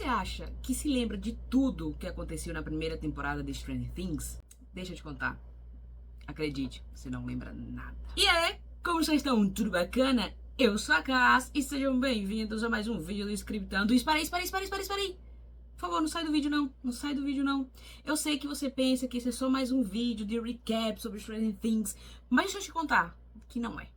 acha que se lembra de tudo que aconteceu na primeira temporada de Stranger Things? Deixa eu te contar. Acredite, você não lembra nada. E aí, como vocês estão? Tudo bacana? Eu sou a Cass e sejam bem-vindos a mais um vídeo do Scriptando. Espera aí. Por favor, não sai do vídeo não. Não sai do vídeo não. Eu sei que você pensa que esse é só mais um vídeo de recap sobre Stranger Things, mas deixa eu te contar que não é.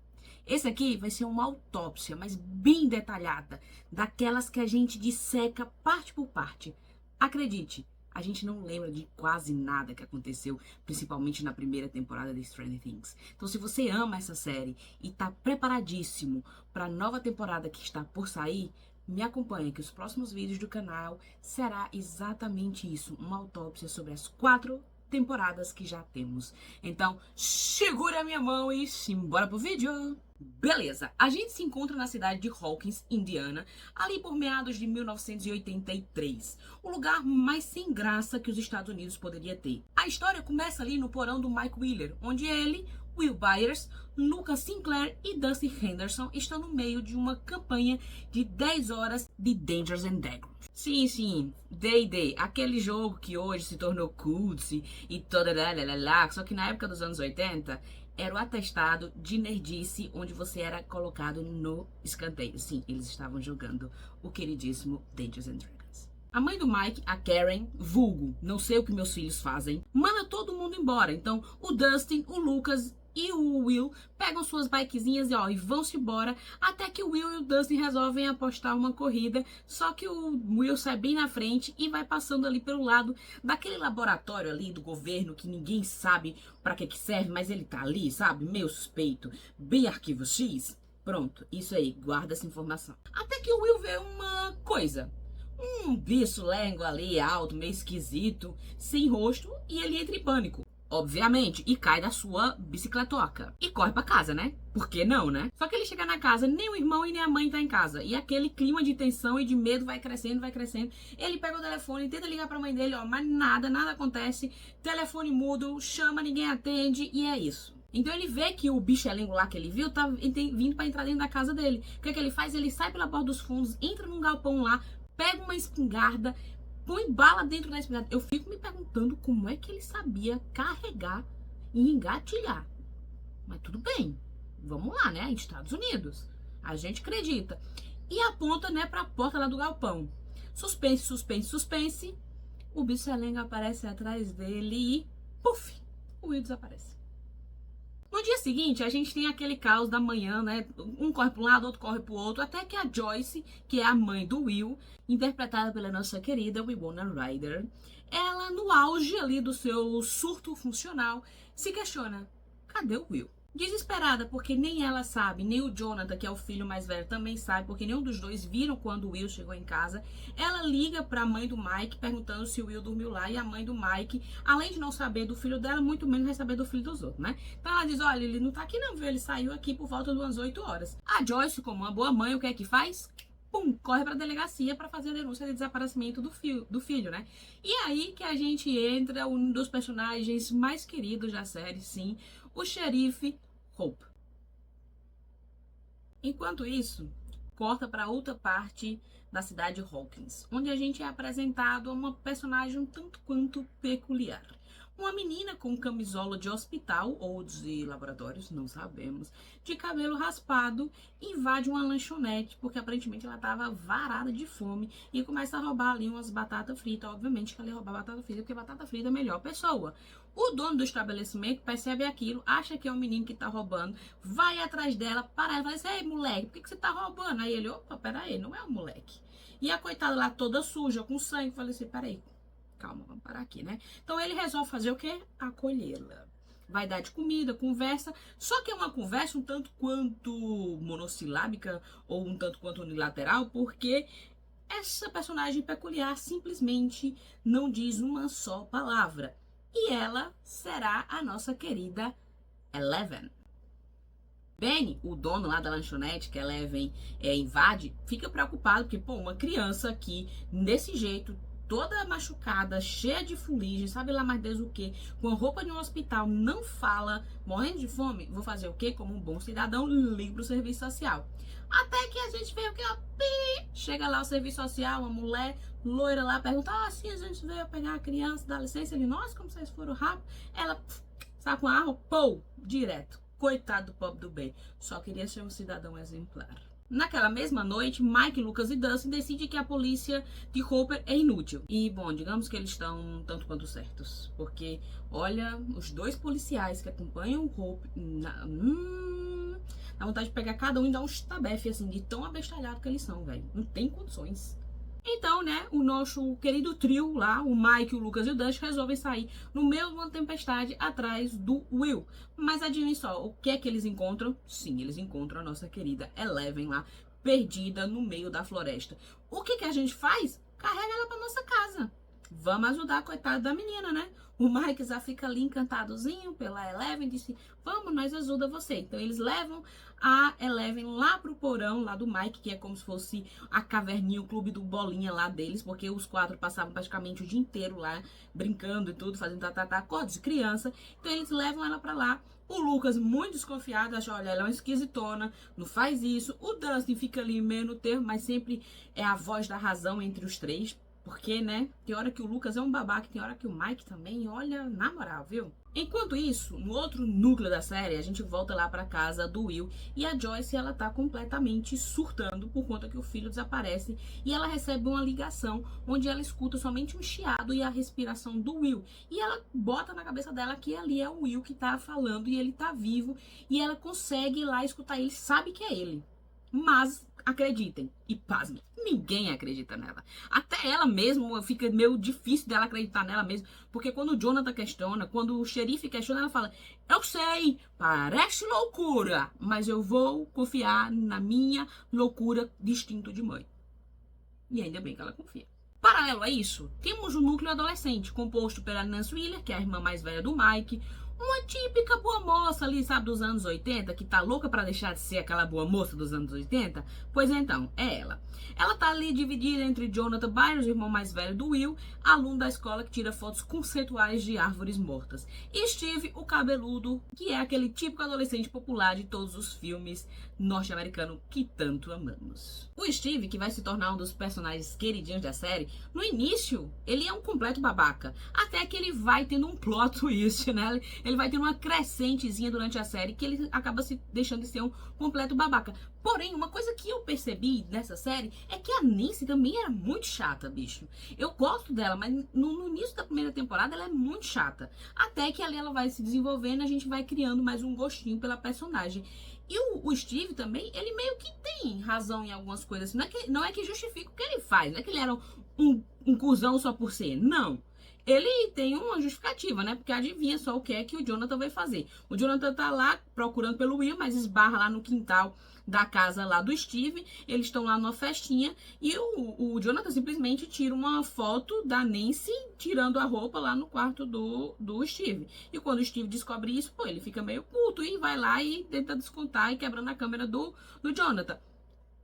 Esse aqui vai ser uma autópsia, mas bem detalhada, daquelas que a gente disseca parte por parte. Acredite, a gente não lembra de quase nada que aconteceu, principalmente na primeira temporada de Stranger Things. Então, se você ama essa série e tá preparadíssimo para a nova temporada que está por sair, me acompanha que os próximos vídeos do canal será exatamente isso, uma autópsia sobre as 4 temporadas que já temos. Então, segura a minha mão e simbora pro vídeo! Beleza, a gente se encontra na cidade de Hawkins, Indiana, ali por meados de 1983, o lugar mais sem graça que os Estados Unidos poderia ter. A história começa ali no porão do Mike Wheeler, onde ele, Will Byers, Lucas Sinclair e Dusty Henderson estão no meio de uma campanha de 10 horas de Dungeons and Dragons. Sim, D&D, aquele jogo que hoje se tornou cult e toda lá, só que na época dos anos 80 era o atestado de nerdice onde você era colocado no escanteio. Sim, eles estavam jogando o queridíssimo Dungeons and Dragons. A mãe do Mike, a Karen, vulgo, não sei o que meus filhos fazem, manda todo mundo embora. Então o Dustin, o Lucas e o Will pegam suas bikezinhas e vão-se embora, até que o Will e o Dustin resolvem apostar uma corrida, só que o Will sai bem na frente e vai passando ali pelo lado daquele laboratório ali do governo que ninguém sabe pra que serve, mas ele tá ali, sabe? Meio suspeito, bem arquivo X. Pronto, isso aí, guarda essa informação. Até que o Will vê uma coisa. Um bicho lengo ali, alto, meio esquisito, sem rosto, e ele entra em pânico. Obviamente, e cai da sua bicicletoca. E corre pra casa, né? Por que não, né? Só que ele chega na casa, nem o irmão e nem a mãe tá em casa. E aquele clima de tensão e de medo vai crescendo. Ele pega o telefone, tenta ligar pra mãe dele, mas nada acontece. Telefone mudo, chama, ninguém atende e é isso. Então ele vê que o bichelengo lá que ele viu tá vindo pra entrar dentro da casa dele. O que é que ele faz? Ele sai pela porta dos fundos, entra num galpão lá, pega uma espingarda, põe bala dentro da espingarda. Eu fico me perguntando como é que ele sabia carregar e engatilhar. Mas tudo bem, vamos lá, né? Estados Unidos, a gente acredita. E aponta, né, pra porta lá do galpão. Suspense. O bichelengo aparece atrás dele e, puf, o Will desaparece. No dia seguinte, a gente tem aquele caos da manhã, né? Um corre para um lado, outro corre para o outro, até que a Joyce, que é a mãe do Will, interpretada pela nossa querida Winona Ryder, ela, no auge ali do seu surto funcional, se questiona: cadê o Will? Desesperada, porque nem ela sabe, nem o Jonathan, que é o filho mais velho, também sabe, porque nenhum dos dois viram quando o Will chegou em casa. Ela liga para a mãe do Mike, perguntando se o Will dormiu lá, e a mãe do Mike, além de não saber do filho dela, muito menos vai saber do filho dos outros, né? Então ela diz: olha, ele não tá aqui não, viu? Ele saiu aqui por volta de umas 8 horas. A Joyce, como uma boa mãe, o que é que faz? Pum, corre pra delegacia para fazer a denúncia de desaparecimento do filho, né? E aí que a gente entra um dos personagens mais queridos da série, sim, o xerife Hope. Enquanto isso, corta para outra parte da cidade de Hawkins, onde a gente é apresentado a uma personagem um tanto quanto peculiar. Uma menina com camisola de hospital ou de laboratórios, não sabemos, de cabelo raspado, invade uma lanchonete, porque aparentemente ela estava varada de fome e começa a roubar ali umas batatas fritas. Obviamente que ela ia roubar batata frita, porque batata frita é a melhor pessoa. O dono do estabelecimento percebe aquilo, acha que é um menino que tá roubando, vai atrás dela, para ela e fala assim: ei, moleque, por que você tá roubando? Aí ele: opa, peraí, não é um moleque. E a coitada lá toda suja, com sangue, fala assim: peraí, calma, vamos parar aqui, né? Então ele resolve fazer o quê? Acolhê-la. Vai dar de comida, conversa, só que é uma conversa um tanto quanto monossilábica ou um tanto quanto unilateral, porque essa personagem peculiar simplesmente não diz uma só palavra. E ela será a nossa querida Eleven. Benny, o dono lá da lanchonete que a Eleven invade, fica preocupado porque, pô, uma criança aqui, desse jeito, toda machucada, cheia de fuligem, sabe lá mais Deus o que, com a roupa de um hospital, não fala, morrendo de fome, vou fazer o quê? Como um bom cidadão, ligo pro serviço social. Até que a gente vê o que, ó, chega lá o serviço social, uma mulher loira lá, pergunta, sim, a gente veio pegar a criança, dá licença. Ele, nossa, como vocês foram rápido. Ela, sabe, com a arma, direto. Coitado do pobre do bem, só queria ser um cidadão exemplar. Naquela mesma noite, Mike, Lucas e Dustin decidem que a polícia de Hopper é inútil. E, bom, digamos que eles estão tanto quanto certos. Porque, olha, os dois policiais que acompanham o Hopper... dá vontade de pegar cada um e dar uns tabefe, assim, de tão abestalhado que eles são, velho. Não tem condições. Então, né, o nosso querido trio lá, o Mike, o Lucas e o Dustin, resolvem sair no meio de uma tempestade atrás do Will. Mas adivinha só, o que é que eles encontram? Sim, eles encontram a nossa querida Eleven lá, perdida no meio da floresta. O que a gente faz? Carrega ela pra nossa casa. Vamos ajudar a coitada da menina, né? O Mike já fica ali encantadozinho pela Eleven, disse, vamos, nós ajuda você. Então eles levam a Eleven lá pro porão lá do Mike, que é como se fosse a caverninha, o clube do bolinha lá deles, porque os quatro passavam praticamente o dia inteiro lá, brincando e tudo, fazendo coisa de criança. Então eles levam ela pra lá. O Lucas, muito desconfiado, acha, olha, ela é uma esquisitona, não faz isso. O Dustin fica ali meio no termo, mas sempre é a voz da razão entre os três. Porque, né, tem hora que o Lucas é um babaca, tem hora que o Mike também, olha, na moral, viu? Enquanto isso, no outro núcleo da série, a gente volta lá pra casa do Will e a Joyce, ela tá completamente surtando por conta que o filho desaparece e ela recebe uma ligação onde ela escuta somente um chiado e a respiração do Will. E ela bota na cabeça dela que ali é o Will que tá falando e ele tá vivo e ela consegue ir lá escutar ele, sabe que é ele. Mas, acreditem, e pasmem, ninguém acredita nela. Até ela mesma, fica meio difícil dela acreditar nela mesma, porque quando o Jonathan questiona, quando o xerife questiona, ela fala, eu sei, parece loucura, mas eu vou confiar na minha loucura de instinto de mãe. E ainda bem que ela confia. Paralelo a isso, temos o núcleo adolescente, composto pela Nancy Wheeler, que é a irmã mais velha do Mike, uma típica boa moça ali, sabe, dos anos 80, que tá louca pra deixar de ser aquela boa moça dos anos 80? Pois então, é ela. Ela tá ali dividida entre Jonathan Byers, o irmão mais velho do Will, aluno da escola que tira fotos conceituais de árvores mortas, e Steve, o cabeludo, que é aquele típico adolescente popular de todos os filmes norte-americanos que tanto amamos. O Steve, que vai se tornar um dos personagens queridinhos da série, no início, ele é um completo babaca, até que ele vai tendo um plot twist, né? Ele vai ter uma crescentezinha durante a série que ele acaba se deixando de ser um completo babaca. Porém, uma coisa que eu percebi nessa série é que a Nancy também era muito chata, bicho. Eu gosto dela, mas no início da primeira temporada ela é muito chata. Até que ali ela vai se desenvolvendo e a gente vai criando mais um gostinho pela personagem. E o Steve também, ele meio que tem razão em algumas coisas. Não é que justifica o que ele faz, não é que ele era um cuzão só por ser, não. Ele tem uma justificativa, né? Porque adivinha só o que é que o Jonathan vai fazer. O Jonathan tá lá procurando pelo Will, mas esbarra lá no quintal da casa lá do Steve. Eles estão lá numa festinha e o Jonathan simplesmente tira uma foto da Nancy tirando a roupa lá no quarto do Steve. E quando o Steve descobre isso, pô, ele fica meio puto e vai lá e tenta descontar e quebrando a câmera do Jonathan.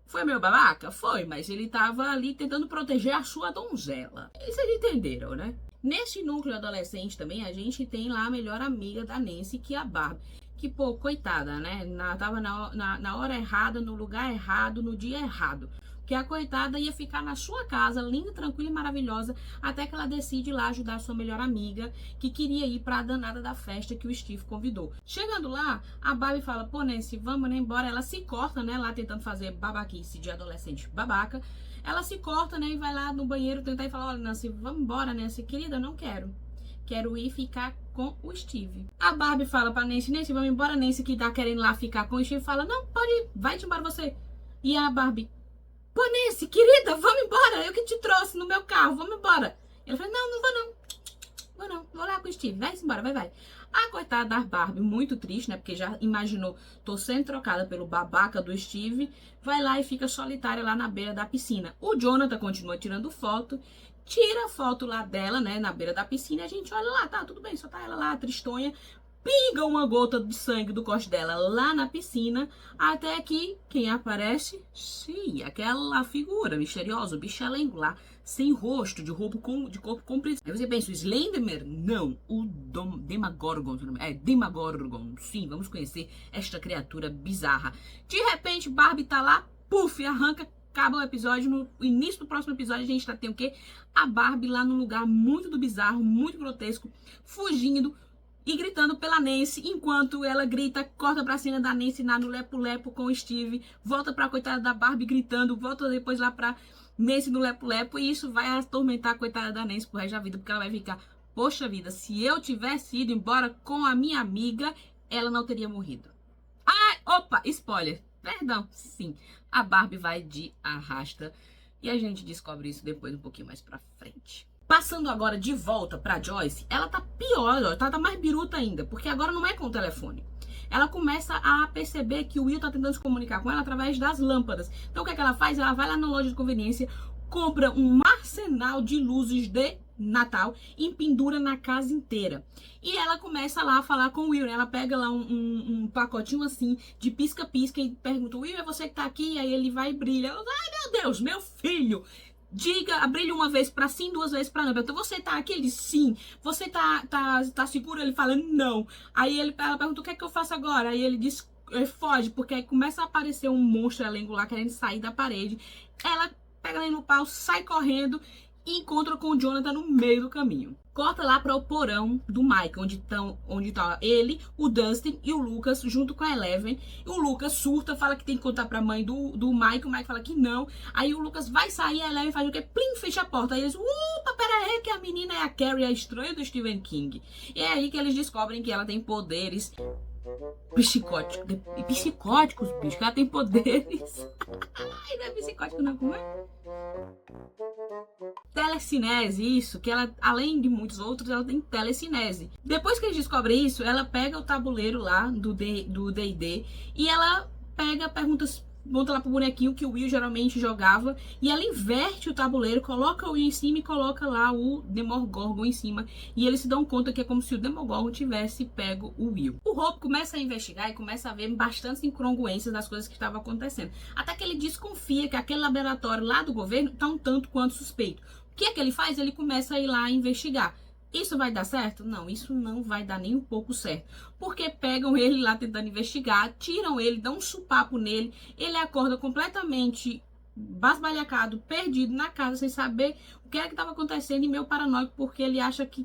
Foi meio babaca? Foi, mas ele tava ali tentando proteger a sua donzela. Vocês entenderam, né? Nesse núcleo adolescente também, a gente tem lá a melhor amiga da Nancy, que é a Barbie. Que, pô, coitada, né? Tava na hora errada, no lugar errado, no dia errado. Que a coitada ia ficar na sua casa, linda, tranquila e maravilhosa, até que ela decide ir lá ajudar a sua melhor amiga, que queria ir pra danada da festa que o Steve convidou. Chegando lá, a Barbie fala, pô, Nancy, vamos, né, embora. Ela se corta, né, lá tentando fazer babaquice de adolescente babaca. Ela se corta, né, e vai lá no banheiro tentar e falar, olha, Nancy, vamos embora, Nancy, querida, não quero. Quero ir ficar com o Steve. A Barbie fala pra Nancy, Nancy, vamos embora, Nancy, que tá querendo lá ficar com o Steve, fala, não, pode ir, vai-te embora você. E a Barbie, pô, Nancy, querida, vamos embora, eu que te trouxe no meu carro, vamos embora. Ele fala, não, não vou não, vou lá com o Steve, vai embora, vai. A coitada da Barbie, muito triste, né, porque já imaginou, tô sendo trocada pelo babaca do Steve, vai lá e fica solitária lá na beira da piscina. O Jonathan continua tirando foto, tira foto lá dela, né, na beira da piscina, e a gente olha lá, tá, tudo bem, só tá ela lá, tristonha, pinga uma gota de sangue do corte dela lá na piscina, até que quem aparece? Sim, aquela figura misteriosa, o bichelengo lá, sem rosto, de corpo comprido. Aí você pensa, o Slenderman? Não, o Demogorgon. Demogorgon. Sim, vamos conhecer esta criatura bizarra. De repente, Barbie tá lá, puf, arranca, acaba o episódio. No início do próximo episódio, a gente tá tendo o quê? A Barbie lá num lugar muito do bizarro, muito grotesco, fugindo e gritando pela Nancy, enquanto ela grita, corta pra cena da Nancy lá no lepo-lepo com o Steve, volta pra coitada da Barbie gritando, volta depois lá pra Nancy no lepo-lepo, e isso vai atormentar a coitada da Nancy pro resto da vida, porque ela vai ficar, poxa vida, se eu tivesse ido embora com a minha amiga, ela não teria morrido. Ah, opa, spoiler, perdão, sim, a Barbie vai de arrasta, e a gente descobre isso depois um pouquinho mais pra frente. Passando agora de volta pra Joyce, ela tá pior, ela tá mais biruta ainda, porque agora não é com o telefone. Ela começa a perceber que o Will tá tentando se comunicar com ela através das lâmpadas. Então o que é que ela faz? Ela vai lá na loja de conveniência, compra um arsenal de luzes de Natal e pendura na casa inteira. E ela começa lá a falar com o Will, né? Ela pega lá um pacotinho assim de pisca-pisca e pergunta, Will, é você que tá aqui? E aí ele vai e brilha. Ela, ai meu Deus, meu filho! Diga, brilha uma vez pra sim, 2 vezes pra não. Então você tá aqui? Ele diz sim. Você tá seguro? Ele fala não. Aí ela pergunta o que é que eu faço agora? Aí ele diz, foge, porque aí começa a aparecer um monstro elenco lá querendo sair da parede. Ela pega ele no pau, sai correndo e encontra com o Jonathan no meio do caminho. Corta lá para o porão do Mike, onde tá ele, o Dustin e o Lucas, junto com a Eleven. E o Lucas surta, fala que tem que contar pra mãe do Mike, o Mike fala que não. Aí o Lucas vai sair, a Eleven faz o quê? Plim, fecha a porta. Aí eles, opa, pera aí, que a menina é a Carrie, a estranha do Stephen King. E é aí que eles descobrem que ela tem poderes psicóticos, bicho, que ela tem poderes. Ai, não é psicótico não, como é? Telecinese, isso, que ela, além de muitos outros, ela tem telecinese. Depois que eles descobrem isso, ela pega o tabuleiro lá do D&D e ela pega perguntas, monta lá pro bonequinho que o Will geralmente jogava, e ela inverte o tabuleiro, coloca o Will em cima e coloca lá o Demogorgon em cima, e eles se dão conta que é como se o Demogorgon tivesse pego o Will. O Hope começa a investigar e começa a ver bastantes incongruências das coisas que estavam acontecendo, até que ele desconfia que aquele laboratório lá do governo tá um tanto quanto suspeito. O que é que ele faz? Ele começa a ir lá investigar. Isso vai dar certo? Não, isso não vai dar nem um pouco certo. Porque pegam ele lá tentando investigar, tiram ele, dão um supapo nele, ele acorda completamente basbalhacado, perdido na casa, sem saber o que é que estava acontecendo, e meio paranoico, porque ele acha que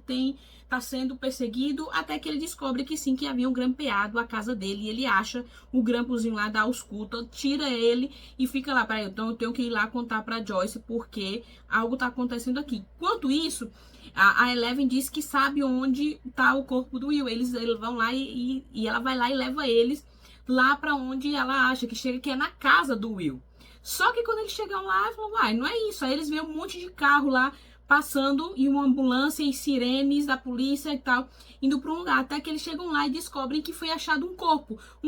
tá sendo perseguido, até que ele descobre que sim, que havia um grampeado a casa dele, e ele acha o grampozinho lá da ausculta, tira ele e fica lá, peraí, então eu tenho que ir lá contar pra Joyce, porque algo tá acontecendo aqui. Enquanto isso, a Eleven diz que sabe onde tá o corpo do Will. Eles vão lá e ela vai lá e leva eles lá pra onde ela acha que chega, que é na casa do Will. Só que quando eles chegam lá, ela falou, não é isso. Aí eles veem um monte de carro lá passando, e uma ambulância e sirenes da polícia e tal, indo para um lugar, até que eles chegam lá e descobrem que foi achado um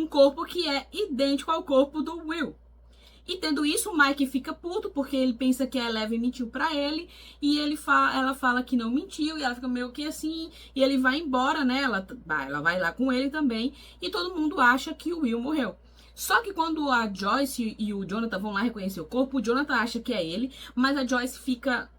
corpo que é idêntico ao corpo do Will. E tendo isso, o Mike fica puto, porque ele pensa que a Eleven mentiu pra ele, e ela fala que não mentiu, e ela fica meio que assim, e ele vai embora, né? Ela vai lá com ele também, e todo mundo acha que o Will morreu. Só que quando a Joyce e o Jonathan vão lá reconhecer o corpo, o Jonathan acha que é ele, mas a Joyce fica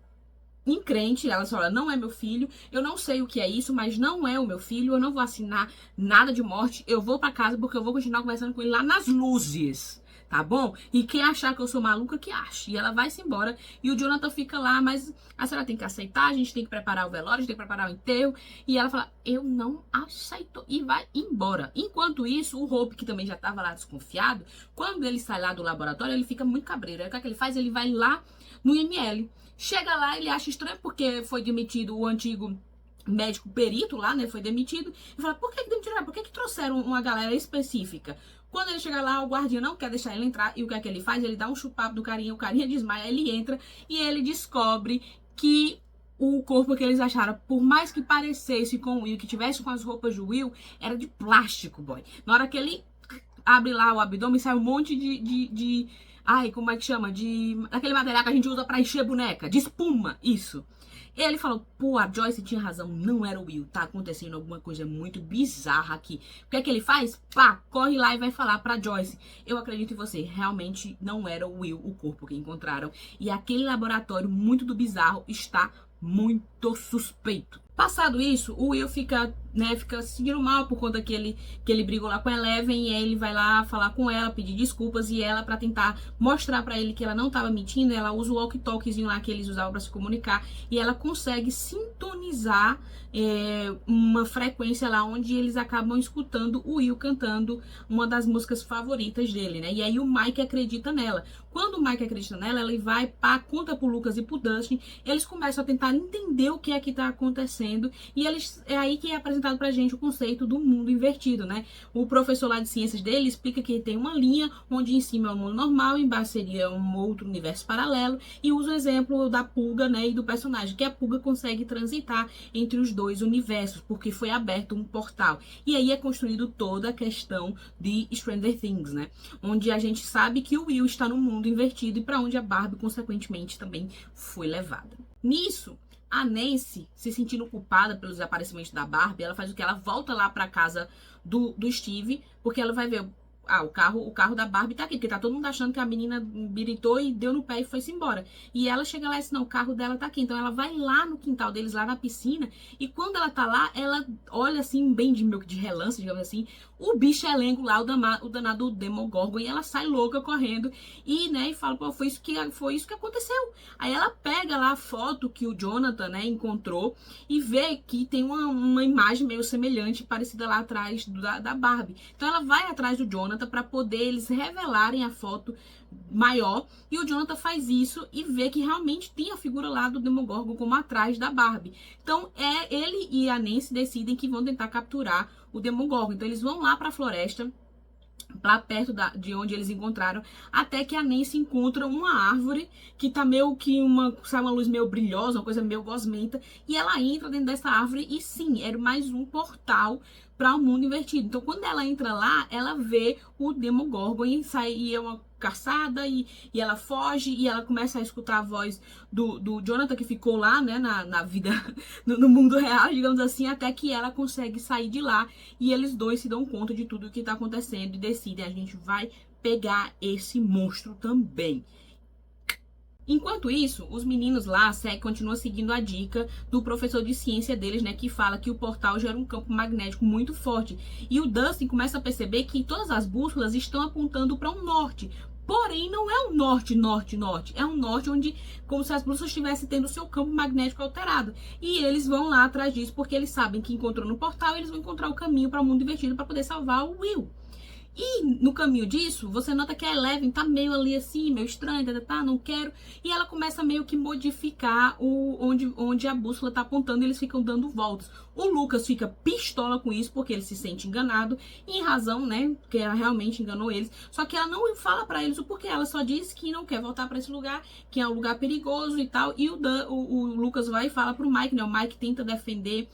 encrente, ela fala, não é meu filho, eu não sei o que é isso, mas não é o meu filho, eu não vou assinar nada de morte, eu vou pra casa porque eu vou continuar conversando com ele lá nas luzes. Tá bom? E quem achar que eu sou maluca, que ache. E ela vai-se embora. E o Jonathan fica lá, mas a senhora tem que aceitar, a gente tem que preparar o velório, a gente tem que preparar o enterro. E ela fala, eu não aceito. E vai embora. Enquanto isso, o Hope, que também já estava lá desconfiado, quando ele sai lá do laboratório, ele fica muito cabreiro. Aí o que é que ele faz? Ele vai lá no IML. Chega lá, ele acha estranho, porque foi demitido o antigo médico perito lá, né? Foi demitido. E fala, por que demitiram? Por que trouxeram uma galera específica? Quando ele chega lá, o guardião não quer deixar ele entrar. E o que é que ele faz? Ele dá um chupapo do carinha, o carinha desmaia, ele entra e ele descobre que o corpo que eles acharam, por mais que parecesse com o Will, que tivesse com as roupas do Will, era de plástico, boy. Na hora que ele abre lá o abdômen e sai um monte ai, como é que chama? Daquele material que a gente usa pra encher boneca, de espuma, isso. Ele falou, pô, a Joyce tinha razão, não era o Will, tá acontecendo alguma coisa muito bizarra aqui. O que é que ele faz? Pá, corre lá e vai falar pra Joyce. Eu acredito em você, realmente não era o Will, o corpo que encontraram. E aquele laboratório muito do bizarro está muito suspeito. Passado isso, o Will fica se sentindo mal por conta que ele brigou lá com a Eleven, e aí ele vai lá falar com ela, pedir desculpas, e ela, pra tentar mostrar pra ele que ela não tava mentindo, ela usa o walkie-talkiezinho lá que eles usavam pra se comunicar, e ela consegue sintonizar uma frequência lá onde eles acabam escutando o Will cantando uma das músicas favoritas dele, né? E aí o Mike acredita nela. Quando o Mike acredita nela, ele vai, conta pro Lucas e pro Dustin, eles começam a tentar entender o que é que tá acontecendo, e é aí que é apresentado pra gente o conceito do mundo invertido, né? O professor lá de ciências dele explica que tem uma linha onde em cima é o mundo normal, embaixo seria um outro universo paralelo, e usa o exemplo da pulga, né, e do personagem, que a pulga consegue transitar entre os dois universos, porque foi aberto um portal. E aí é construído toda a questão de Stranger Things, né? Onde a gente sabe que o Will está no mundo invertido e para onde a Barbie, consequentemente, também foi levada. Nisso, a Nancy, se sentindo culpada pelo desaparecimento da Barbie, ela faz o que? Ela volta lá pra casa do Steve, porque ela vai ver, o carro da Barbie tá aqui, porque tá todo mundo achando que a menina biritou e deu no pé e foi-se embora. E ela chega lá e diz, não, o carro dela tá aqui. Então ela vai lá no quintal deles, lá na piscina, e quando ela tá lá, ela olha assim, bem meio que de relance, digamos assim, o bicho elenco lá, o danado Demogorgon, e ela sai louca correndo e, né, e fala, pô, foi isso que aconteceu. Aí ela pega lá a foto que o Jonathan, né, encontrou e vê que tem uma imagem meio semelhante, parecida lá atrás da Barbie. Então ela vai atrás do Jonathan para poder eles revelarem a foto maior, e o Jonathan faz isso e vê que realmente tem a figura lá do Demogorgon como atrás da Barbie. Então ele e a Nancy decidem que vão tentar capturar o Demogorgon. Então eles vão lá para a floresta, lá perto de onde eles encontraram, até que a Nancy encontra uma árvore que tá meio que uma luz meio brilhosa, uma coisa meio gosmenta, e ela entra dentro dessa árvore e sim, era mais um portal para o mundo invertido. Então quando ela entra lá, ela vê o Demogorgon e é uma caçada, e ela foge, e ela começa a escutar a voz do Jonathan, que ficou lá, né, na vida, no mundo real, digamos assim, até que ela consegue sair de lá, e eles dois se dão conta de tudo o que tá acontecendo e decidem, a gente vai pegar esse monstro também. Enquanto isso, os meninos lá continuam seguindo a dica do professor de ciência deles, né, que fala que o portal gera um campo magnético muito forte. E o Dustin começa a perceber que todas as bússolas estão apontando para um norte. Porém, não é um norte, é um norte onde, como se as bússolas estivessem tendo seu campo magnético alterado. E eles vão lá atrás disso, porque eles sabem que encontrou no portal, eles vão encontrar o caminho para o mundo invertido para poder salvar o Will. E no caminho disso, você nota que a Eleven tá meio ali assim, meio estranha, tá, não quero. E ela começa meio que modificar onde a bússola tá apontando, e eles ficam dando voltas. O Lucas fica pistola com isso, porque ele se sente enganado, e em razão, né, porque ela realmente enganou eles. Só que ela não fala pra eles o porquê, ela só diz que não quer voltar pra esse lugar, que é um lugar perigoso e tal. E o Lucas vai e fala pro Mike, né, o Mike tenta defender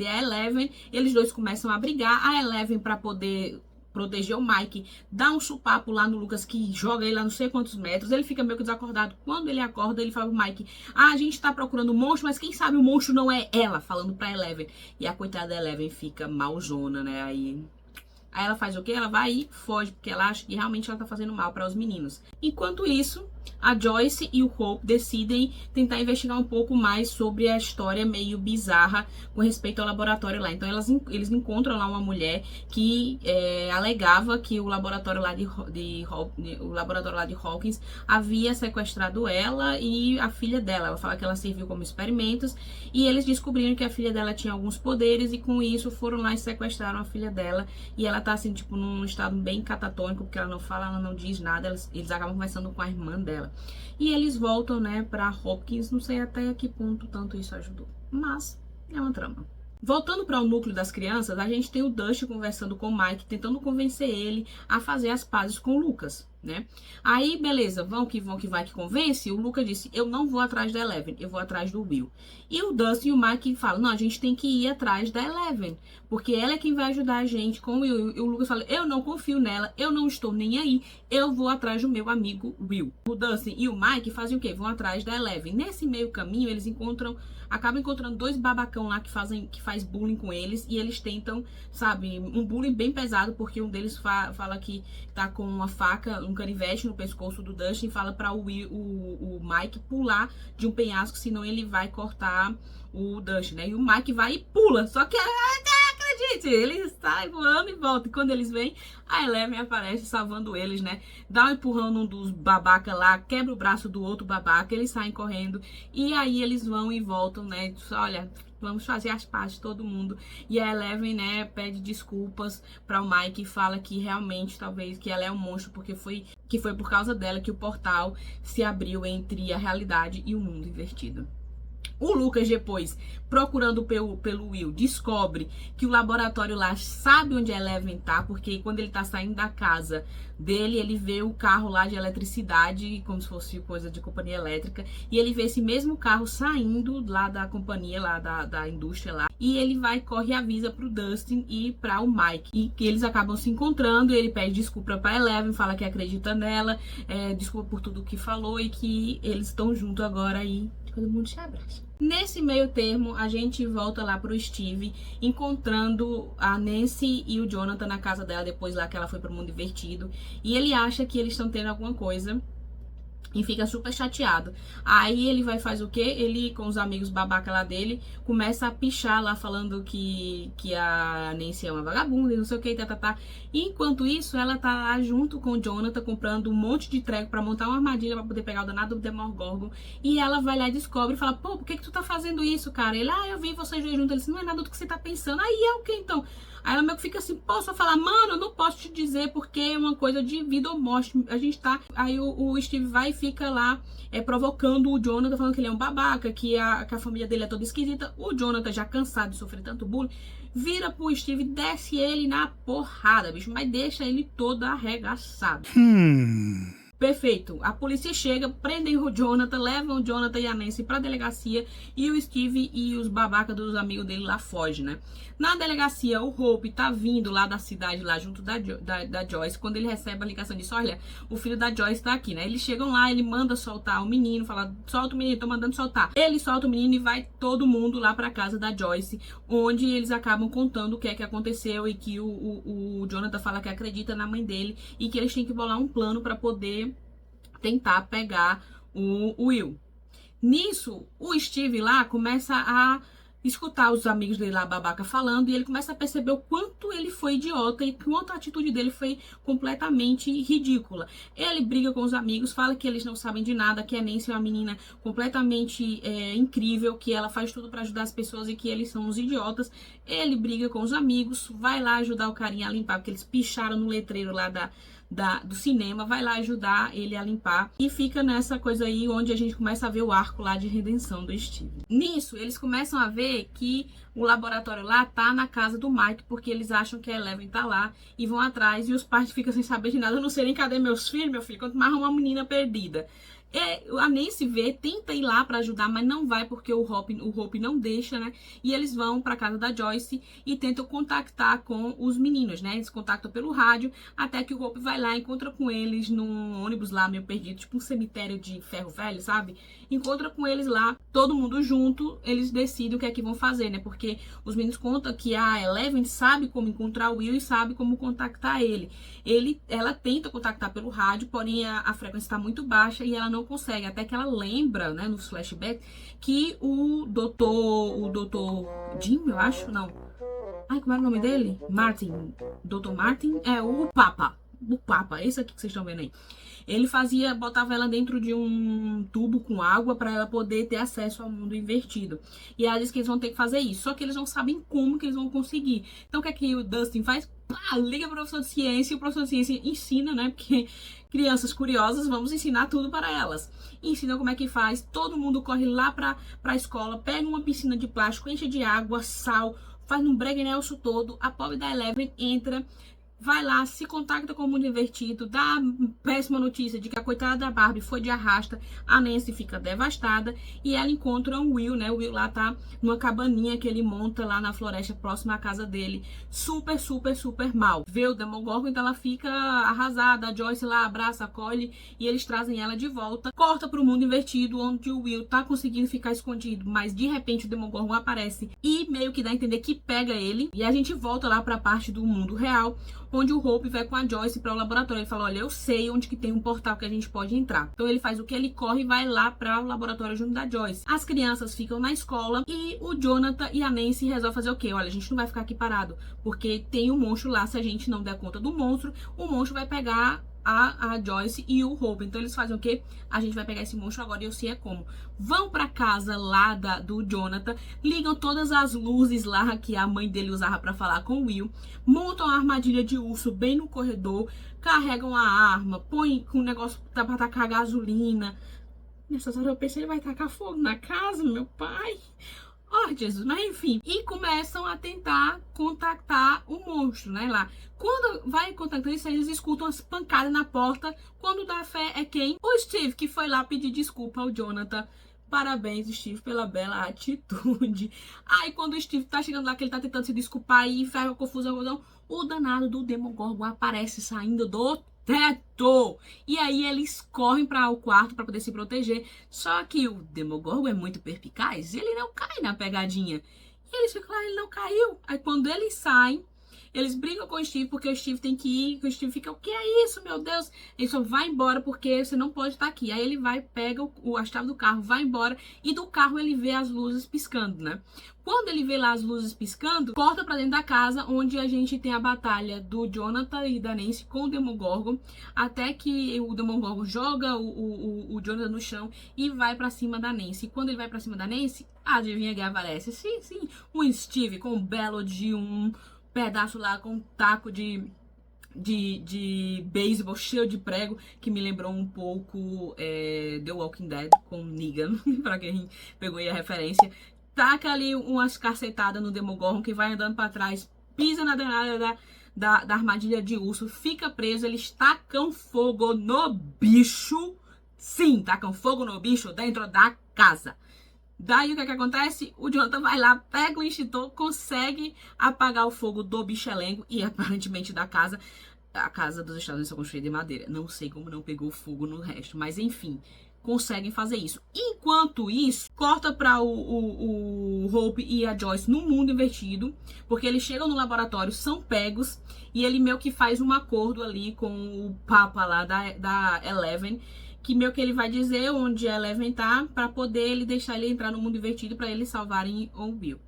a Eleven, eles dois começam a brigar, a Eleven, pra poder proteger o Mike, dá um chupapo lá no Lucas, que joga ele a não sei quantos metros, ele fica meio que desacordado. Quando ele acorda, ele fala pro Mike, a gente tá procurando um monstro, mas quem sabe o monstro não é ela, falando pra Eleven. E a coitada da Eleven fica malzona, né, aí ela faz o quê? Ela vai e foge, porque ela acha que realmente ela tá fazendo mal para os meninos. Enquanto isso, a Joyce e o Hope decidem tentar investigar um pouco mais sobre a história meio bizarra com respeito ao laboratório lá. Então eles encontram lá uma mulher que alegava que o laboratório lá de Hawkins havia sequestrado ela e a filha dela. Ela fala que ela serviu como experimentos, e eles descobriram que a filha dela tinha alguns poderes, e com isso foram lá e sequestraram a filha dela. E ela tá assim, tipo, num estado bem catatônico, porque ela não fala, ela não diz nada. Eles acabam conversando com a irmã dela. E eles voltam, né, pra Hopkins. Não sei até que ponto tanto isso ajudou, mas é uma trama. Voltando para o núcleo das crianças, a gente tem o Dustin conversando com o Mike, tentando convencer ele a fazer as pazes com o Lucas. né? Aí, beleza, vão que vai que convence. O Lucas disse, eu não vou atrás da Eleven, eu vou atrás do Will. E o Dustin e o Mike falam, não, a gente tem que ir atrás da Eleven, porque ela é quem vai ajudar a gente com o Will. E o Lucas fala, eu não confio nela, eu não estou nem aí, eu vou atrás do meu amigo Will. O Dustin e o Mike fazem o quê? Vão atrás da Eleven. Nesse meio caminho, eles acabam encontrando dois babacão lá que faz bullying com eles, e eles tentam, sabe, um bullying bem pesado, porque um deles fala que tá com uma faca, um canivete no pescoço do Dustin, fala para o Mike pular de um penhasco, senão ele vai cortar o Dustin, né? E o Mike vai e pula, só que acredite, ele sai voando e volta. E quando eles vêm, a Eleven aparece salvando eles, né? Dá um empurrão num dos babaca lá, quebra o braço do outro babaca, eles saem correndo. E aí eles vão e voltam, né? Diz, olha, vamos fazer as pazes todo mundo. E a Eleven, né, pede desculpas para o Mike e fala que realmente, talvez, que ela é um monstro, porque foi por causa dela que o portal se abriu entre a realidade e o mundo invertido. O Lucas depois, procurando pelo Will, descobre que o laboratório lá sabe onde a Eleven tá, porque quando ele tá saindo da casa dele, ele vê o carro lá de eletricidade, como se fosse coisa de companhia elétrica, e ele vê esse mesmo carro saindo lá da companhia, lá da indústria lá, e ele corre e avisa pro Dustin e pra o Mike, e que eles acabam se encontrando, e ele pede desculpa pra Eleven, fala que acredita nela, desculpa por tudo que falou, e que eles estão juntos agora e todo mundo se abraça. Nesse meio termo, a gente volta lá pro Steve, encontrando a Nancy e o Jonathan na casa dela, depois lá que ela foi pro mundo invertido. E ele acha que eles estão tendo alguma coisa e fica super chateado. Aí ele faz o quê? Ele, com os amigos babaca lá dele, começa a pichar lá, falando que a Nancy é uma vagabunda e não sei o que, E enquanto isso, ela tá lá junto com o Jonathan, comprando um monte de treco pra montar uma armadilha pra poder pegar o danado do Demogorgon. E ela vai lá e descobre e fala, pô, por que tu tá fazendo isso, cara? Ele, eu vi vocês dois juntos. Ele disse, não é nada do que você tá pensando. Aí é o que então? Aí ela meio que fica assim, posso falar, mano, eu não posso te dizer porque é uma coisa de vida ou morte. A gente tá... Aí o Steve vai e fica lá provocando o Jonathan, falando que ele é um babaca, que a família dele é toda esquisita. O Jonathan, já cansado de sofrer tanto bullying, vira pro Steve, desce ele na porrada, bicho, mas deixa ele todo arregaçado. Perfeito. A polícia chega, prendem o Jonathan, levam o Jonathan e a Nancy pra delegacia, e o Steve e os babacas dos amigos dele lá fogem, né? Na delegacia, o Hope tá vindo lá da cidade, lá junto da Joyce, quando ele recebe a ligação disso, olha, o filho da Joyce tá aqui, né? Eles chegam lá, ele manda soltar o menino, fala, solta o menino, tô mandando soltar. Ele solta o menino e vai todo mundo lá pra casa da Joyce, onde eles acabam contando o que é que aconteceu e que o Jonathan fala que acredita na mãe dele e que eles têm que bolar um plano pra poder tentar pegar o Will. Nisso, o Steve lá começa a escutar os amigos dele lá, babaca, falando, e ele começa a perceber o quanto ele foi idiota e quanto a atitude dele foi completamente ridícula. Ele briga com os amigos, fala que eles não sabem de nada, que a Nancy é uma menina completamente incrível, que ela faz tudo pra ajudar as pessoas e que eles são uns idiotas. Ele briga com os amigos, vai lá ajudar o carinha a limpar, porque eles picharam no letreiro lá do cinema, vai lá ajudar ele a limpar e fica nessa coisa aí onde a gente começa a ver o arco lá de redenção do Steve. Nisso, eles começam a ver que o laboratório lá tá na casa do Mike, porque eles acham que a Eleven tá lá e vão atrás, e os pais ficam sem saber de nada, eu não sei nem cadê meus filhos, meu filho, quanto mais uma menina perdida. A Nancy tenta ir lá pra ajudar, mas não vai porque o Hope não deixa, né? E eles vão pra casa da Joyce e tentam contactar com os meninos, né? Eles contactam pelo rádio, até que o Hope vai lá, encontra com eles num ônibus lá meio perdido, tipo um cemitério de ferro velho, sabe? Encontra com eles lá, todo mundo junto, eles decidem o que é que vão fazer, né? Porque os meninos contam que a Eleven sabe como encontrar o Will e sabe como contactar ele. Ela tenta contactar pelo rádio, porém a frequência está muito baixa e ela não consegue, até que ela lembra, né, no flashback, que o doutor Jim, eu acho, não. Ai, como era o nome dele? Martin. Dr. Martin? O Papa, esse aqui que vocês estão vendo aí. Ele botava ela dentro de um tubo com água para ela poder ter acesso ao mundo invertido. E ela diz que eles vão ter que fazer isso, só que eles não sabem como que eles vão conseguir. Então o que é que o Dustin faz? Liga pro professor de ciência, e o professor de ciência ensina, né? Porque crianças curiosas, vamos ensinar tudo para elas. Ensina como é que faz, todo mundo corre lá pra escola, pega uma piscina de plástico, enche de água, sal, faz um breguenelso todo, a pobre da Eleven entra, vai lá, se contacta com o mundo invertido, dá a péssima notícia de que a coitada da Barbie foi de arrasta, a Nancy fica devastada e ela encontra o Will, né? O Will lá tá numa cabaninha que ele monta lá na floresta próxima à casa dele, super, super, super mal. Vê o Demogorgon, então ela fica arrasada, a Joyce lá abraça, acolhe e eles trazem ela de volta. Corta pro mundo invertido, onde o Will tá conseguindo ficar escondido, mas de repente o Demogorgon aparece e meio que dá a entender que pega ele. E a gente volta lá pra parte do mundo real, onde o Hope vai com a Joyce para o laboratório. Ele fala, olha, eu sei onde que tem um portal que a gente pode entrar. Então ele faz o que? Ele corre e vai lá para o laboratório junto da Joyce. As crianças ficam na escola e o Jonathan e a Nancy resolvem fazer o quê? Olha, a gente não vai ficar aqui parado, porque tem um monstro lá, se a gente não der conta do monstro, o monstro vai pegar a Joyce e o Hope. Então eles fazem o quê? A gente vai pegar esse monstro agora e eu sei é como. Vão pra casa lá do Jonathan, ligam todas as luzes lá que a mãe dele usava pra falar com o Will, montam a armadilha de urso bem no corredor, carregam a arma, põem com um negócio pra tacar gasolina. Nessas horas eu pensei, ele vai tacar fogo na casa, meu pai? Oh, Jesus, mas enfim. E começam a tentar contactar o monstro, né, lá. Quando vai contactando isso, eles escutam umas pancadas na porta. Quando dá fé é quem? O Steve, que foi lá pedir desculpa ao Jonathan. Parabéns, Steve, pela bela atitude. Aí, quando o Steve tá chegando lá, que ele tá tentando se desculpar e ferra a confusão, o danado do Demogorgon aparece saindo do teto. E aí eles correm para o quarto para poder se proteger. Só que o Demogorgon é muito perspicaz, ele não cai na pegadinha. E eles ficam lá, ele não caiu. Aí quando eles saem, eles brigam com o Steve porque o Steve tem que ir. O Steve fica, o que é isso, meu Deus? Ele só vai embora porque você não pode estar aqui. Aí ele vai, pega a chave do carro, vai embora. E do carro ele vê as luzes piscando, né? Quando ele vê lá as luzes piscando, corta pra dentro da casa, onde a gente tem a batalha do Jonathan e da Nancy com o Demogorgon, até que o Demogorgon joga o Jonathan no chão e vai pra cima da Nancy. E quando ele vai pra cima da Nancy, adivinha quem aparece? Sim, o Steve com um belo de um pedaço lá, com um taco de beisebol cheio de prego, que me lembrou um pouco The Walking Dead com Negan, pra quem pegou aí a referência. Taca ali umas cacetadas no Demogorgon, que vai andando pra trás, pisa na danada da armadilha de urso, fica preso, eles tacam fogo no bicho. Sim, tacam fogo no bicho dentro da casa. Daí o que é que acontece? O Jonathan vai lá, pega o extintor, consegue apagar o fogo do bichelengo e aparentemente da casa. A casa dos Estados Unidos é construída de madeira. Não sei como não pegou fogo no resto, mas enfim, conseguem fazer isso. Enquanto isso, corta para o Hope e a Joyce no mundo invertido, porque eles chegam no laboratório, são pegos, e ele meio que faz um acordo ali com o Papa lá da Eleven, que meio que ele vai dizer onde a Eleven tá, para poder ele deixar ele entrar no mundo invertido, para eles salvarem o Will.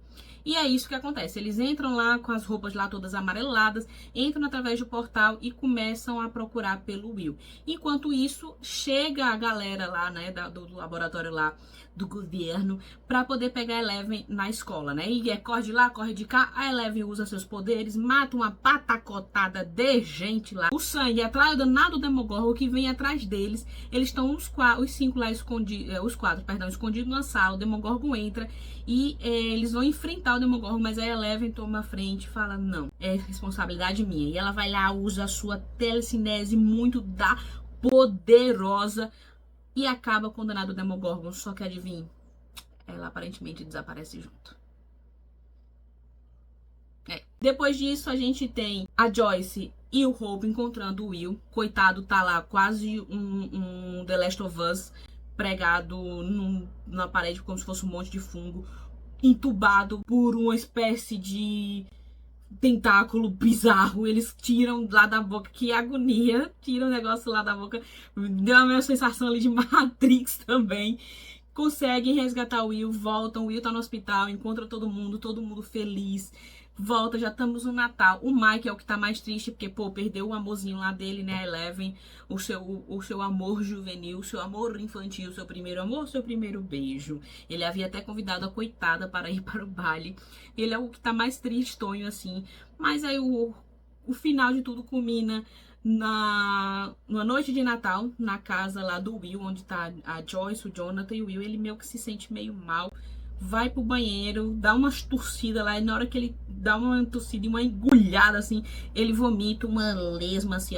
E é isso que acontece, eles entram lá com as roupas lá todas amareladas, entram através do portal e começam a procurar pelo Will. Enquanto isso, chega a galera lá, né, do laboratório lá, do governo, para poder pegar a Eleven na escola, né? E corre de lá, corre de cá, a Eleven usa seus poderes, mata uma patacotada de gente lá. O sangue atrai o danado Demogorgon que vem atrás deles. Eles estão os cinco lá escondidos, os quatro, perdão, escondidos na sala. O Demogorgon entra e eles vão enfrentar o Demogorgon, mas a Eleven toma a frente e fala, não, é responsabilidade minha. E ela vai lá, usa a sua telecinese muito poderosa e acaba condenado o Demogorgon, só que adivinha, ela aparentemente desaparece junto. Depois disso, a gente tem a Joyce e o Hope encontrando o Will. Coitado, tá lá quase um The Last of Us pregado na parede como se fosse um monte de fungo, entubado por uma espécie de tentáculo bizarro. Eles tiram lá da boca, que agonia, tiram o negócio lá da boca, deu a mesma sensação ali de Matrix também. Conseguem resgatar o Will, voltam, o Will tá no hospital, encontra todo mundo feliz. Volta, já estamos no Natal. O Mike é o que tá mais triste, porque, pô, perdeu o amorzinho lá dele, né, Eleven, o seu amor juvenil, o seu amor infantil, o seu primeiro amor, o seu primeiro beijo. Ele havia até convidado a coitada para ir para o baile. Ele é o que tá mais tristonho, assim. Mas aí o final de tudo culmina numa noite de Natal, na casa lá do Will, onde tá a Joyce, o Jonathan e o Will. Ele meio que se sente meio mal, vai pro banheiro, dá umas torcidas lá, e na hora que ele dá uma tossida e uma engolhada, assim, ele vomita uma lesma, assim,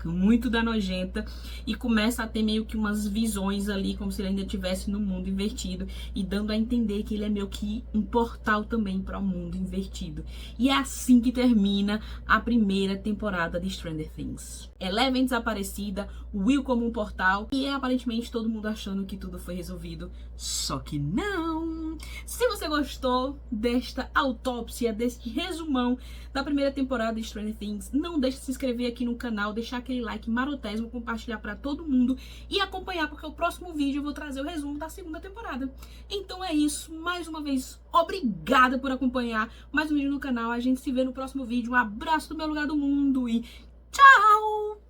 muito da nojenta, e começa a ter meio que umas visões ali, como se ele ainda estivesse no mundo invertido, e dando a entender que ele é meio que um portal também para o mundo invertido. E é assim que termina a primeira temporada de Stranger Things. Eleven desaparecida, Will como um portal, e aparentemente todo mundo achando que tudo foi resolvido, só que não! Se você gostou desta autópsia, deste resumão da primeira temporada de Stranger Things, não deixe de se inscrever aqui no canal, deixar aquele like marotésimo, compartilhar para todo mundo e acompanhar, porque o próximo vídeo eu vou trazer o resumo da segunda temporada. Então é isso, mais uma vez, obrigada por acompanhar mais um vídeo no canal, a gente se vê no próximo vídeo, um abraço do meu lugar do mundo e tchau!